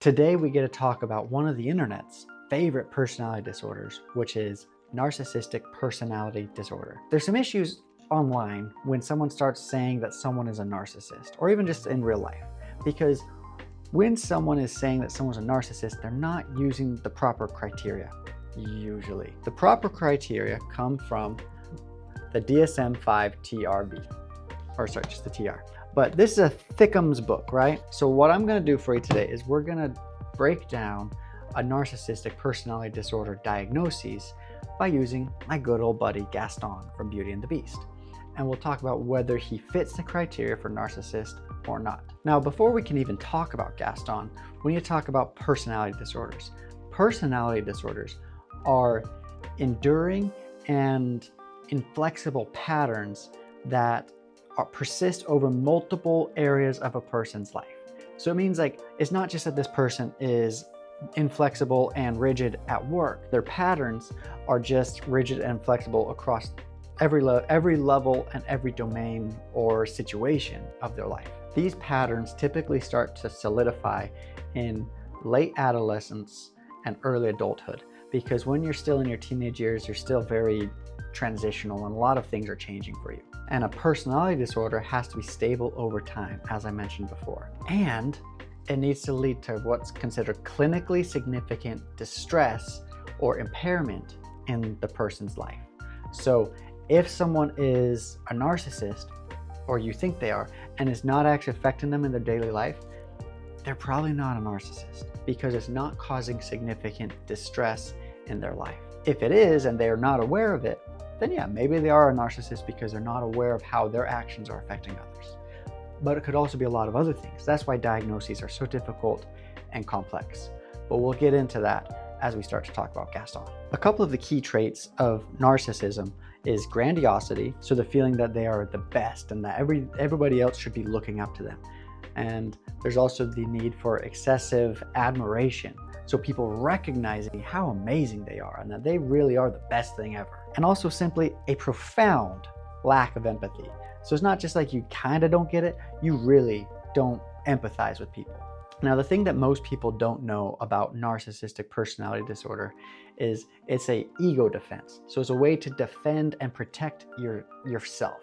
Today we get to talk about one of the internet's favorite personality disorders, which is narcissistic personality disorder. There's some issues online when someone starts saying that someone is a narcissist, or even just in real life, because when someone is saying that someone's a narcissist, they're not using the proper criteria, usually. The proper criteria come from the DSM-5 TRB, or sorry, just the TR. But this is a Thickums book, right? So what I'm gonna do for you today is we're gonna break down a narcissistic personality disorder diagnosis by using my good old buddy Gaston from Beauty and the Beast. And we'll talk about whether he fits the criteria for narcissist or not. Now, before we can even talk about Gaston, we need to talk about personality disorders. Personality disorders are enduring and inflexible patterns that persist over multiple areas of a person's life. So it means like, it's not just that this person is inflexible and rigid at work. Their patterns are just rigid and flexible across every level and every domain or situation of their life. These patterns typically start to solidify in late adolescence and early adulthood, because when you're still in your teenage years, you're still very transitional and a lot of things are changing for you. And a personality disorder has to be stable over time, as I mentioned before. And it needs to lead to what's considered clinically significant distress or impairment in the person's life. So if someone is a narcissist, or you think they are, and it's not actually affecting them in their daily life, they're probably not a narcissist, because it's not causing significant distress in their life. If it is, and they are not aware of it, then yeah, maybe they are a narcissist because they're not aware of how their actions are affecting others. But it could also be a lot of other things. That's why diagnoses are so difficult and complex. But we'll get into that as we start to talk about Gaston. A couple of the key traits of narcissism is grandiosity, so the feeling that they are the best and that everybody else should be looking up to them. And there's also the need for excessive admiration, so people recognizing how amazing they are and that they really are the best thing ever. And also simply a profound lack of empathy. So it's not just like you kind of don't get it, you really don't empathize with people. Now, the thing that most people don't know about narcissistic personality disorder is it's an ego defense. So it's a way to defend and protect yourself,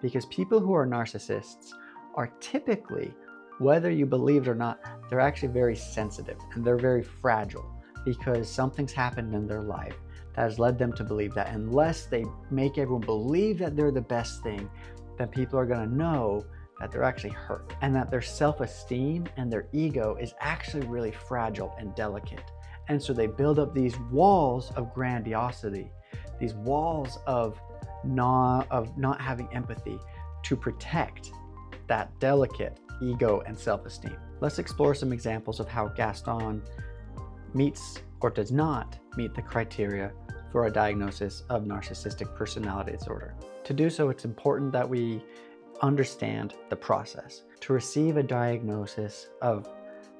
because people who are narcissists are typically, whether you believe it or not, they're actually very sensitive and they're very fragile, because something's happened in their life that has led them to believe that unless they make everyone believe that they're the best thing, then people are going to know that they're actually hurt, and that their self-esteem and their ego is actually really fragile and delicate. And so they build up these walls of grandiosity, these walls of not having empathy to protect that delicate ego and self-esteem. Let's explore some examples of how Gaston meets or does not meet the criteria for a diagnosis of narcissistic personality disorder. To do so, it's important that we understand the process. To receive a diagnosis of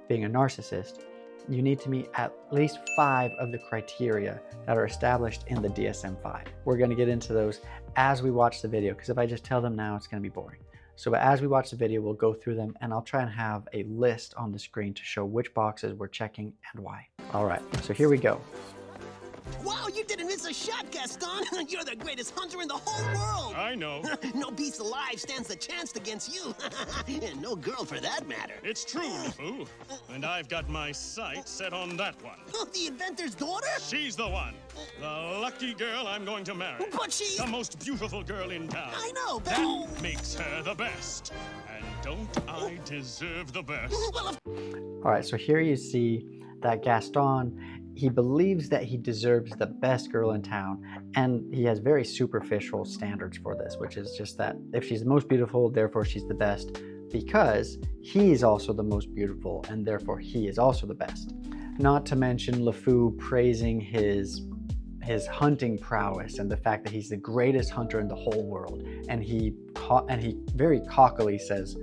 being a narcissist, you need to meet at least 5 of the criteria that are established in the DSM-5. We're going to get into those as we watch the video, because if I just tell them now, it's going to be boring. So as we watch the video, we'll go through them, and I'll try and have a list on the screen to show which boxes we're checking and why. All right, so here we go. Wow, you didn't miss a shot, Gaston. You're the greatest hunter in the whole world. I know. No beast alive stands a chance against you. And no girl for that matter. It's true, LeFou. And I've got my sight set on that one. Oh, the inventor's daughter? She's the one. The lucky girl I'm going to marry. But she... The most beautiful girl in town. I know, but... That makes her the best. And don't I deserve the best? Well, All right, so here you see that Gaston, he believes that he deserves the best girl in town, and he has very superficial standards for this, which is just that if she's the most beautiful, therefore she's the best, because he's also the most beautiful, and therefore he is also the best. Not to mention LeFou praising his hunting prowess and the fact that he's the greatest hunter in the whole world, and he very cockily says,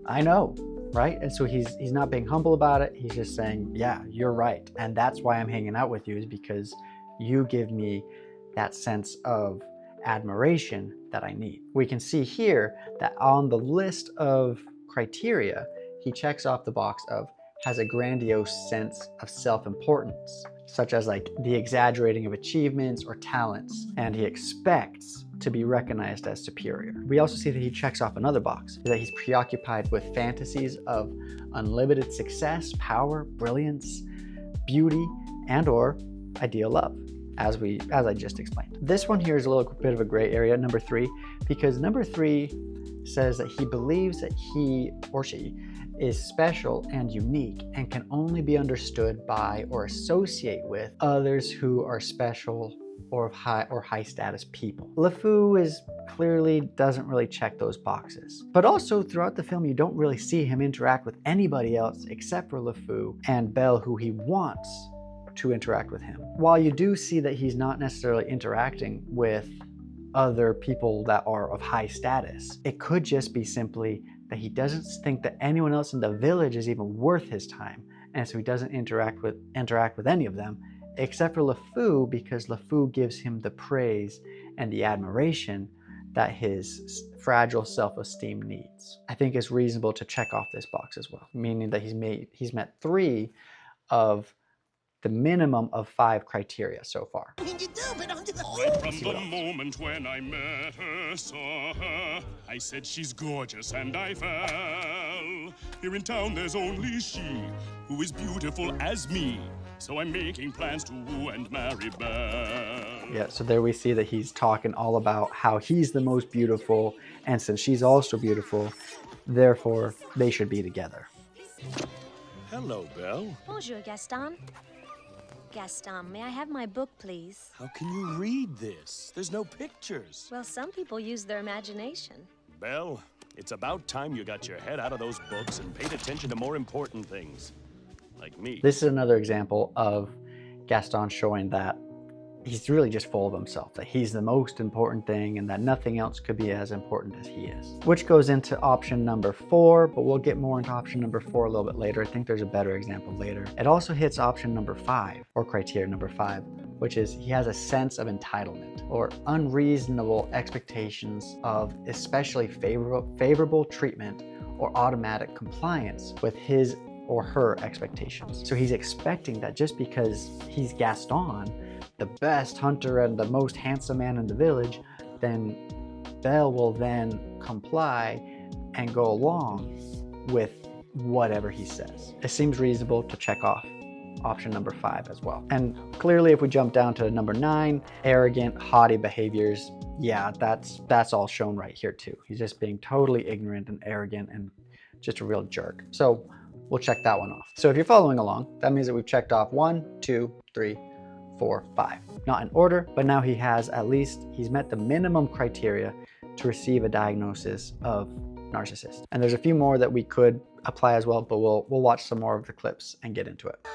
"I know." Right? And so he's not being humble about it. He's just saying, yeah, you're right. And that's why I'm hanging out with you, is because you give me that sense of admiration that I need. We can see here that on the list of criteria, he checks off the box of has a grandiose sense of self-importance, such as like the exaggerating of achievements or talents, and he expects to be recognized as superior. We also see that he checks off another box, is that he's preoccupied with fantasies of unlimited success, power, brilliance, beauty, and or ideal love, as I just explained. This one here is a little bit of a gray area, number 3, because number 3 says that he believes that he or she is special and unique and can only be understood by or associate with others who are special or high status people. LeFou clearly doesn't really check those boxes. But also throughout the film, you don't really see him interact with anybody else except for LeFou and Belle, who he wants to interact with him. While you do see that he's not necessarily interacting with other people that are of high status, it could just be simply that he doesn't think that anyone else in the village is even worth his time, and so he doesn't interact with any of them except for LeFou, because LeFou gives him the praise and the admiration that his fragile self-esteem needs. I think it's reasonable to check off this box as well, meaning that he's met 3 of the minimum of 5 criteria so far. You do, but I'm just... Right from the moment when I met her, saw her, I said she's gorgeous and I fell. Here in town there's only she who is beautiful as me. So I'm making plans to woo and marry Belle. Yeah, so there we see that he's talking all about how he's the most beautiful, and since she's also beautiful, therefore they should be together. Hello, Belle. Bonjour, Gaston. Gaston, may I have my book, please? How can you read this? There's no pictures. Well, some people use their imagination. Belle, it's about time you got your head out of those books and paid attention to more important things. Like me. This is another example of Gaston showing that he's really just full of himself, that he's the most important thing and that nothing else could be as important as he is. Which goes into option number 4, but we'll get more into option number 4 a little bit later. I think there's a better example later. It also hits option number 5, or criteria number 5, which is he has a sense of entitlement or unreasonable expectations of especially favorable treatment or automatic compliance with his or her expectations. So he's expecting that just because he's Gaston, the best hunter and the most handsome man in the village, then Belle will then comply and go along with whatever he says. It seems reasonable to check off option number 5 as well. And clearly if we jump down to number 9, arrogant, haughty behaviors, yeah, that's all shown right here too. He's just being totally ignorant and arrogant and just a real jerk. So we'll check that one off. So if you're following along, that means that we've checked off 1, 2, 3, 4, 5. Not in order, but now he's met the minimum criteria to receive a diagnosis of narcissist. And there's a few more that we could apply as well, but we'll watch some more of the clips and get into it.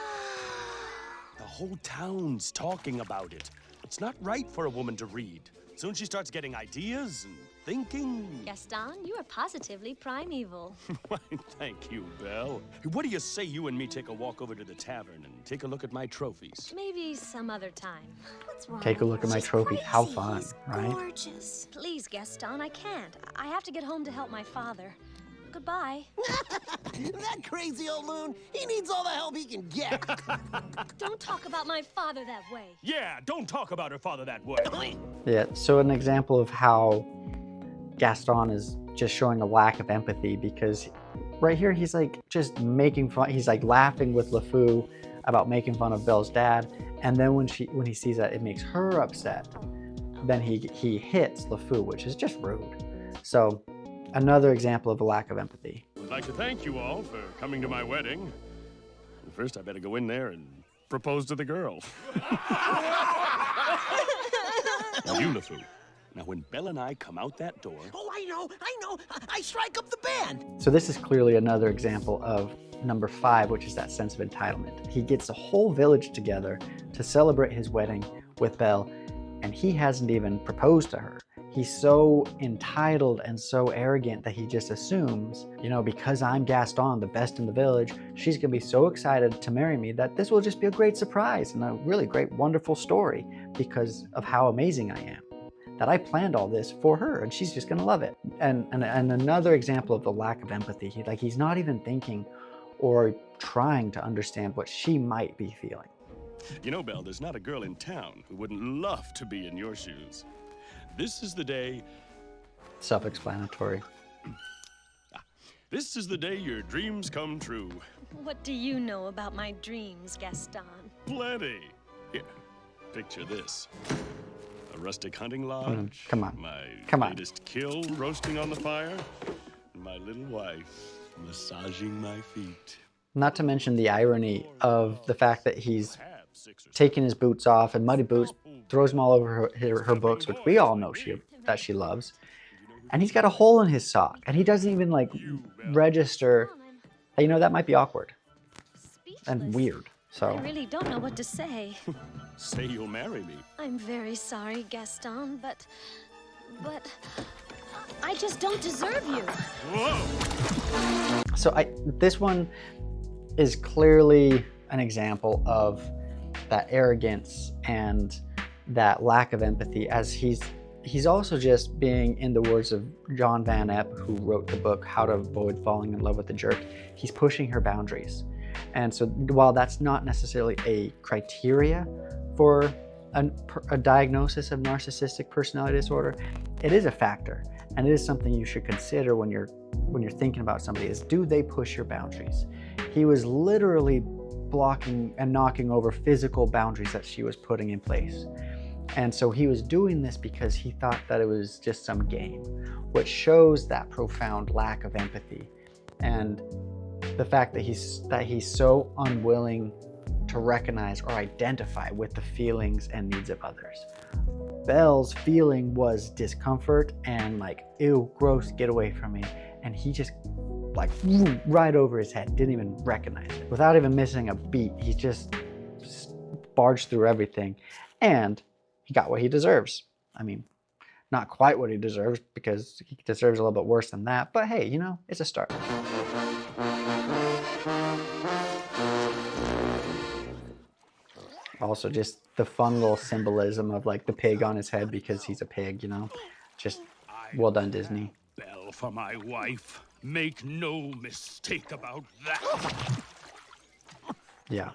The whole town's talking about it. It's not right for a woman to read. Soon she starts getting ideas and thinking. Gaston, you are positively primeval. Why, thank you, Belle. What do you say you and me take a walk over to the tavern and take a look at my trophies? Maybe some other time. What's wrong? Take a look at my She's trophies. How crazy. fun, He's right? Gorgeous. Please, Gaston, I can't. I have to get home to help my father. Goodbye. That crazy old loon, he needs all the help he can get. Don't talk about my father that way. Yeah, don't talk about her father that way. Yeah, so an example of how Gaston is just showing a lack of empathy, because right here he's like just making fun, he's like laughing with LeFou about making fun of Belle's dad, and then when he sees that it makes her upset, then he hits LeFou, which is just rude. So another example of a lack of empathy. I'd like to thank you all for coming to my wedding. First, I better go in there and propose to the girl. Now, you, LeFou. Now, when Belle and I come out that door... Oh, I know. I strike up the band. So this is clearly another example of number 5, which is that sense of entitlement. He gets the whole village together to celebrate his wedding with Belle, and he hasn't even proposed to her. He's so entitled and so arrogant that he just assumes, you know, because I'm Gaston, the best in the village, she's gonna be so excited to marry me that this will just be a great surprise and a really great, wonderful story because of how amazing I am. That I planned all this for her and she's just gonna love it. And another example of the lack of empathy, he's not even thinking or trying to understand what she might be feeling. You know, Belle, there's not a girl in town who wouldn't love to be in your shoes. This is the day... Self-explanatory. This is the day your dreams come true. What do you know about my dreams, Gaston? Plenty. Here, picture this. A rustic hunting lodge. Come on. My Come on. latest kill roasting on the fire. And my little wife massaging my feet. Not to mention the irony of the fact that he's taking his boots off and muddy boots, throws them all over her books, which we all know that she loves. And he's got a hole in his sock, and he doesn't even like register that, you know, that might be awkward and weird. So I really don't know what to say. Say you'll marry me. I'm very sorry, Gaston, but I just don't deserve you. Whoa! So this one is clearly an example of that arrogance and that lack of empathy, as he's also just being, in the words of John Van Epp, who wrote the book How to Avoid Falling in Love with a Jerk, he's pushing her boundaries. And so while that's not necessarily a criteria for a diagnosis of narcissistic personality disorder, it is a factor, and it is something you should consider when you're thinking about somebody, is do they push your boundaries? He was literally blocking and knocking over physical boundaries that she was putting in place. And so he was doing this because he thought that it was just some game, which shows that profound lack of empathy and the fact that he's so unwilling to recognize or identify with the feelings and needs of others. Belle's feeling was discomfort and like, ew, gross, get away from me. And he just like right over his head, didn't even recognize it. Without even missing a beat, he just barged through everything. And he got what he deserves. I mean, not quite what he deserves, because he deserves a little bit worse than that. But hey, you know, it's a start. Also, just the fun little symbolism of like the pig on his head because he's a pig, you know? Just well done, Disney. Belle for my wife. Make no mistake about that. Yeah.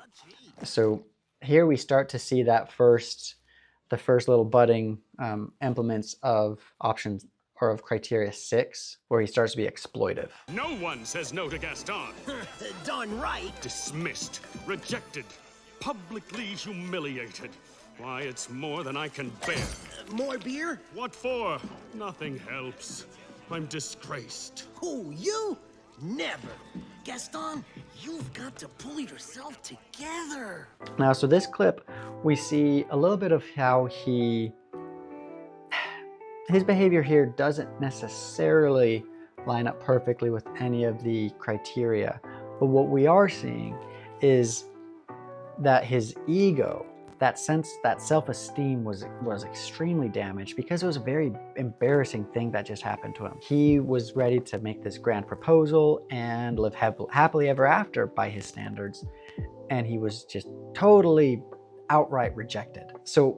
So here we start to see that the first little budding implements of options or of criteria 6, where he starts to be exploitive. No one says no to Gaston. Darn right. Dismissed, rejected, publicly humiliated. Why, it's more than I can bear. More beer? What for? Nothing helps. I'm disgraced. Who, you? Never. Gaston, you've got to pull yourself together. Now, so this clip, we see a little bit of how his behavior here doesn't necessarily line up perfectly with any of the criteria. But what we are seeing is that his ego, that self-esteem was extremely damaged because it was a very embarrassing thing that just happened to him. He was ready to make this grand proposal and live happily ever after by his standards, and he was just totally outright rejected. So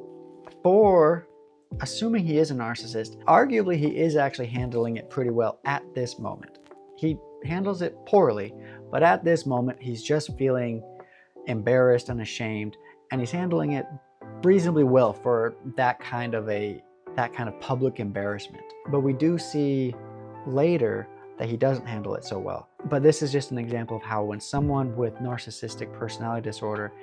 assuming he is a narcissist, arguably he is actually handling it pretty well at this moment. He handles it poorly, but at this moment he's just feeling embarrassed and ashamed, and he's handling it reasonably well for that kind of public embarrassment. But we do see later that he doesn't handle it so well. But this is just an example of how when someone with narcissistic personality disorder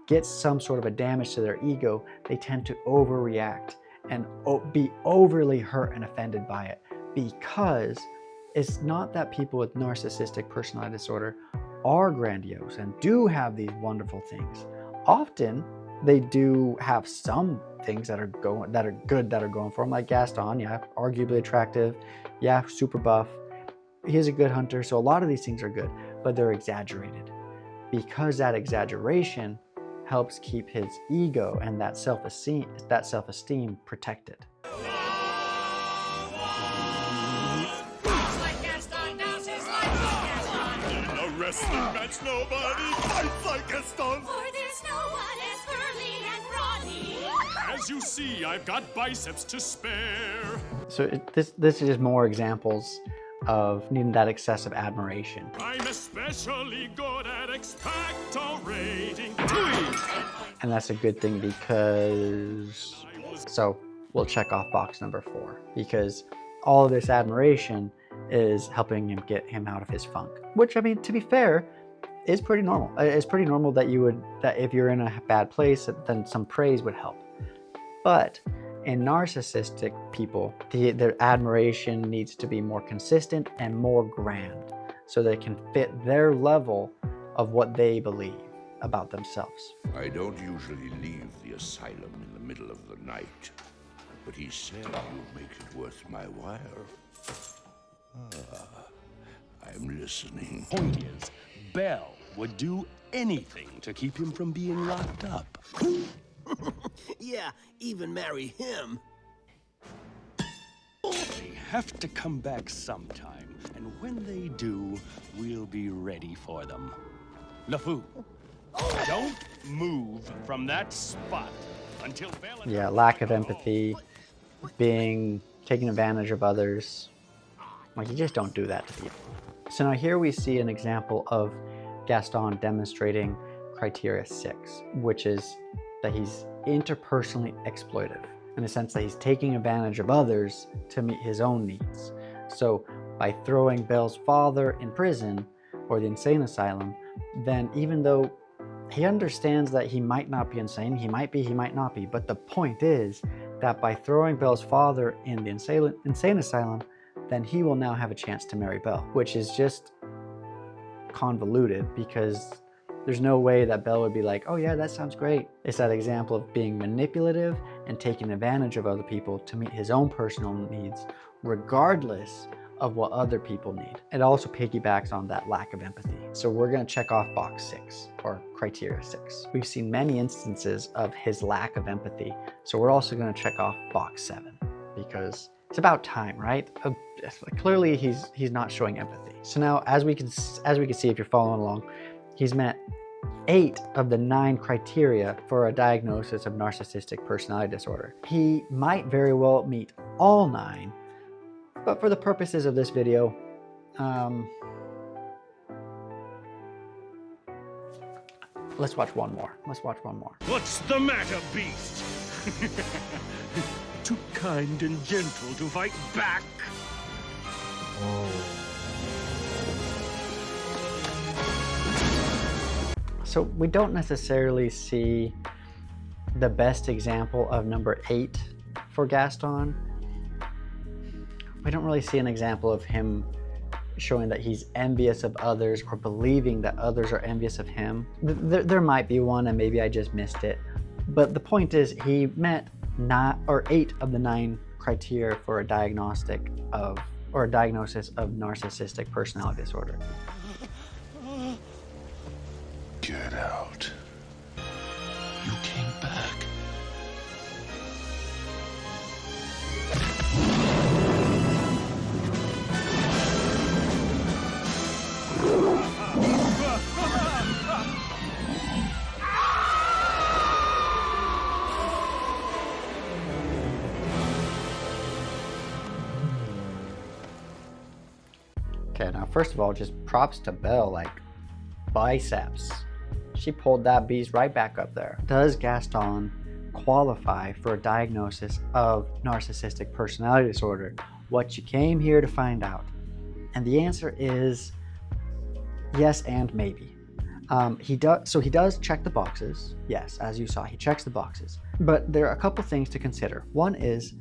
gets some sort of a damage to their ego, they tend to overreact and be overly hurt and offended by it, because it's not that people with narcissistic personality disorder are grandiose and do have these wonderful things. Often they do have some things that are good that are going for them, like Gaston, yeah, arguably attractive, yeah, super buff. He's a good hunter, so a lot of these things are good, but they're exaggerated, because that exaggeration helps keep his ego and that self-esteem protected. Wrestling match, nobody fights like Gaston. For there's no one as burly and brawny. As you see, I've got biceps to spare. So this is just more examples of needing that excessive admiration. I'm especially good at expectorating. And that's a good thing because... So we'll check off box number 4 because all of this admiration is helping him get him out of his funk. Which, I mean, to be fair, is pretty normal. It's pretty normal that that if you're in a bad place, then some praise would help. But in narcissistic people, their admiration needs to be more consistent and more grand so they can fit their level of what they believe about themselves. I don't usually leave the asylum in the middle of the night, but he said you'll make it worth my while. I'm listening. Point is, Belle would do anything to keep him from being locked up. Yeah, even marry him. They have to come back sometime, and when they do, we'll be ready for them. LeFou, don't move from that spot until Belle... Yeah, lack of empathy, taking advantage of others. Like, you just don't do that to people. So now here we see an example of Gaston demonstrating criteria 6, which is that he's interpersonally exploitive, in the sense that he's taking advantage of others to meet his own needs. So by throwing Belle's father in prison or the insane asylum, then even though he understands that he might not be insane, he might be, he might not be, but the point is that by throwing Belle's father in the insane asylum, then he will now have a chance to marry Belle, which is just convoluted because there's no way that Belle would be like, oh yeah, that sounds great. It's that example of being manipulative and taking advantage of other people to meet his own personal needs, regardless of what other people need. It also piggybacks on that lack of empathy. So we're gonna check off box 6, or criteria 6. We've seen many instances of his lack of empathy. So we're also gonna check off box 7 because it's about time, right? Clearly he's not showing empathy. So now, as we can see if you're following along, he's met 8 of the 9 criteria for a diagnosis of narcissistic personality disorder. He might very well meet all 9, but for the purposes of this video, let's watch one more. What's the matter, beast? Too kind and gentle to fight back. So we don't necessarily see the best example of number 8 for Gaston. We don't really see an example of him showing that he's envious of others or believing that others are envious of him. There might be one and maybe I just missed it. But the point is he met 8 of the 9 criteria for a diagnosis of narcissistic personality disorder. Get out. You came back. Okay, now first of all, just props to Belle, like biceps. She pulled that beast right back up there. Does Gaston qualify for a diagnosis of narcissistic personality disorder? What you came here to find out. And the answer is yes and maybe. He does check the boxes. Yes, as you saw, he checks the boxes. But there are a couple things to consider. One is,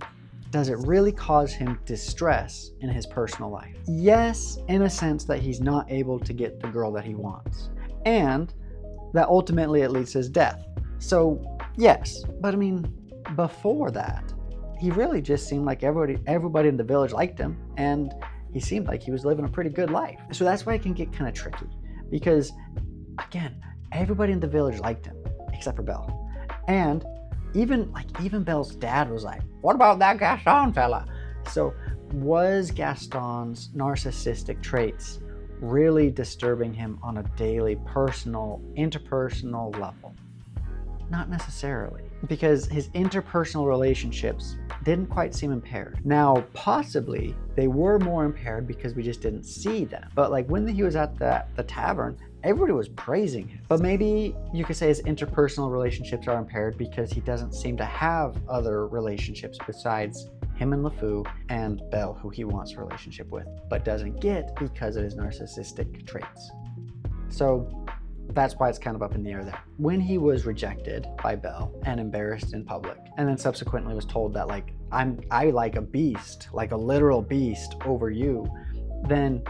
does it really cause him distress in his personal life? Yes, in a sense that he's not able to get the girl that he wants. And that ultimately it leads to his death. So yes, but I mean, before that, he really just seemed like everybody in the village liked him, and he seemed like he was living a pretty good life. So that's why it can get kind of tricky, because again, everybody in the village liked him except for Belle. And even Belle's dad was like, what about that Gaston fella? So was Gaston's narcissistic traits really disturbing him on a daily, personal, interpersonal level? not necessarily, because his interpersonal relationships didn't quite seem impaired. Now, possibly they were more impaired because we just didn't see them. But like when he was at the tavern, everybody was praising him. But maybe you could say his interpersonal relationships are impaired because he doesn't seem to have other relationships besides him and LeFou and Belle, who he wants a relationship with, but doesn't get because of his narcissistic traits. So that's why it's kind of up in the air there. When he was rejected by Belle and embarrassed in public, and then subsequently was told that like, I like a beast, like a literal beast over you, then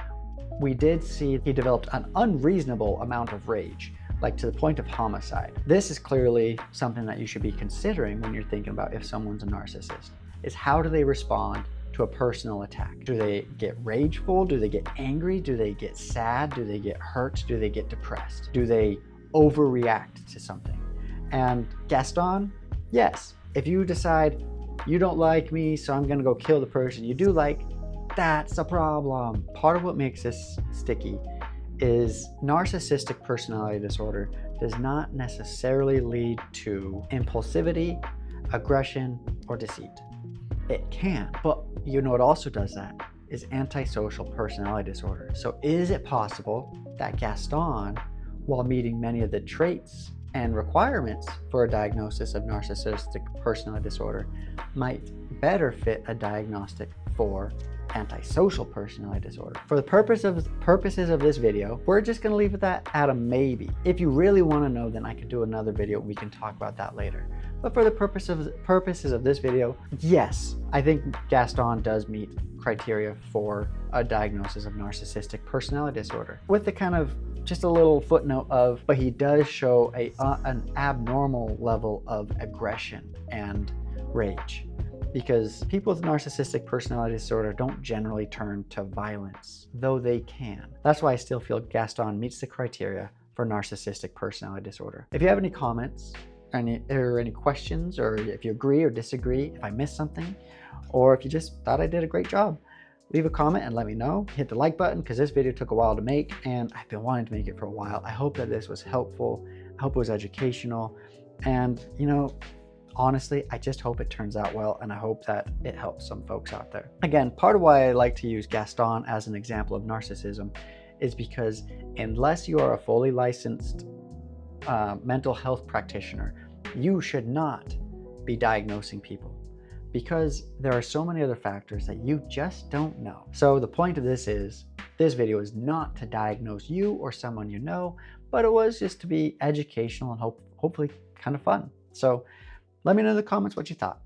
we did see he developed an unreasonable amount of rage, like to the point of homicide. This is clearly something that you should be considering when you're thinking about if someone's a narcissist, is how do they respond to a personal attack? Do they get rageful? Do they get angry? Do they get sad? Do they get hurt? Do they get depressed? Do they overreact to something? And Gaston, yes, if you decide you don't like me, so I'm gonna go kill the person you do like, that's a problem. Part of what makes this sticky is narcissistic personality disorder does not necessarily lead to impulsivity, aggression, or deceit. It can, but you know what also does that is antisocial personality disorder. So is it possible that Gaston, while meeting many of the traits and requirements for a diagnosis of narcissistic personality disorder, might better fit a diagnostic for antisocial personality disorder? For the purposes of this video, we're just going to leave that at a maybe. If you really want to know, then I could do another video. We can talk about that later. But for the purposes of this video, yes, I think Gaston does meet criteria for a diagnosis of narcissistic personality disorder. With the kind of just a little footnote of, but he does show an abnormal level of aggression and rage, because people with narcissistic personality disorder don't generally turn to violence, though they can. That's why I still feel Gaston meets the criteria for narcissistic personality disorder. If you have any comments, or any questions, or if you agree or disagree, if I missed something, or if you just thought I did a great job, leave a comment and let me know. Hit the like button, because this video took a while to make and I've been wanting to make it for a while. I hope that this was helpful. I hope it was educational. And you know, honestly, I just hope it turns out well, and I hope that it helps some folks out there. Again, part of why I like to use Gaston as an example of narcissism is because unless you are a fully licensed mental health practitioner, you should not be diagnosing people, because there are so many other factors that you just don't know. So the point of this video is not to diagnose you or someone you know, but it was just to be educational and hopefully kind of fun. So let me know in the comments what you thought.